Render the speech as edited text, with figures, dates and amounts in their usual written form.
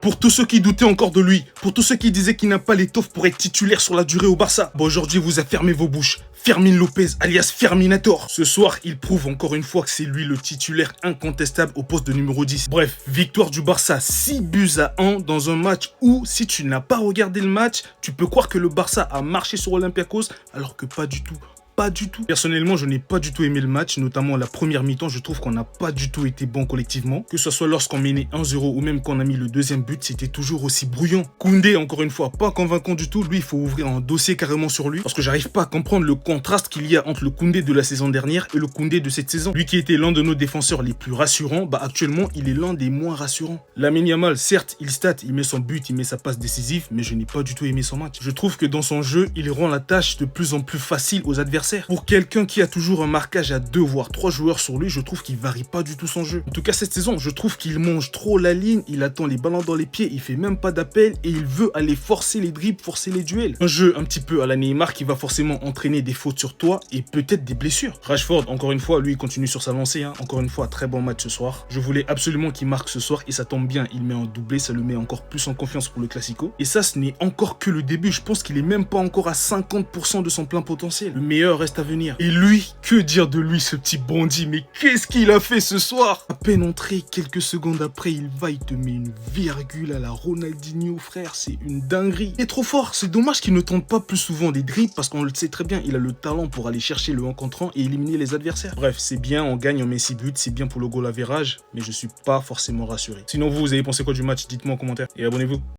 Pour tous ceux qui doutaient encore de lui, pour tous ceux qui disaient qu'il n'a pas l'étoffe pour être titulaire sur la durée au Barça, aujourd'hui vous avez fermé vos bouches. Fermin Lopez, alias Ferminator. Ce soir, il prouve encore une fois que c'est lui le titulaire incontestable au poste de numéro 10. Bref, victoire du Barça 6-1 dans un match où, si tu n'as pas regardé le match, tu peux croire que le Barça a marché sur Olympiakos, alors que pas du tout. Pas du tout. Personnellement, je n'ai pas du tout aimé le match, notamment la première mi-temps. Je trouve qu'on n'a pas du tout été bon collectivement. Que ce soit lorsqu'on menait 1-0 ou même quand on a mis le deuxième but, c'était toujours aussi brouillon. Koundé, encore une fois, pas convaincant du tout. Lui, il faut ouvrir un dossier carrément sur lui parce que j'arrive pas à comprendre le contraste qu'il y a entre le Koundé de la saison dernière et le Koundé de cette saison. Lui qui était l'un de nos défenseurs les plus rassurants, bah actuellement, il est l'un des moins rassurants. Lamine Yamal, certes, il stat, il met son but, il met sa passe décisive, mais je n'ai pas du tout aimé son match. Je trouve que dans son jeu, il rend la tâche de plus en plus facile aux adversaires. Pour quelqu'un qui a toujours un marquage à 2 voire 3 joueurs sur lui, je trouve qu'il varie pas du tout son jeu. En tout cas cette saison, je trouve qu'il mange trop la ligne, il attend les ballons dans les pieds, il fait même pas d'appel et il veut aller forcer les dribbles, forcer les duels. Un jeu un petit peu à la Neymar qui va forcément entraîner des fautes sur toi et peut-être des blessures. Rashford, encore une fois, lui il continue sur sa lancée, hein. Encore une fois, très bon match ce soir. Je voulais absolument qu'il marque ce soir et ça tombe bien, il met un doublé, ça le met encore plus en confiance pour le Classico. Et ça, ce n'est encore que le début, je pense qu'il est même pas encore à 50% de son plein potentiel. Le meilleur reste à venir. Et lui, que dire de lui, ce petit bandit? Mais qu'est-ce qu'il a fait ce soir? À peine entré, quelques secondes après, il te met une virgule à la Ronaldinho, frère. C'est une dinguerie. Il est trop fort. C'est dommage qu'il ne tente pas plus souvent des dribbles parce qu'on le sait très bien, il a le talent pour aller chercher le 1 contre 1 et éliminer les adversaires. Bref, c'est bien, on gagne, on met 6 buts, c'est bien pour le goal average, mais je suis pas forcément rassuré. Sinon, vous avez pensé quoi du match? Dites-moi en commentaire et abonnez-vous.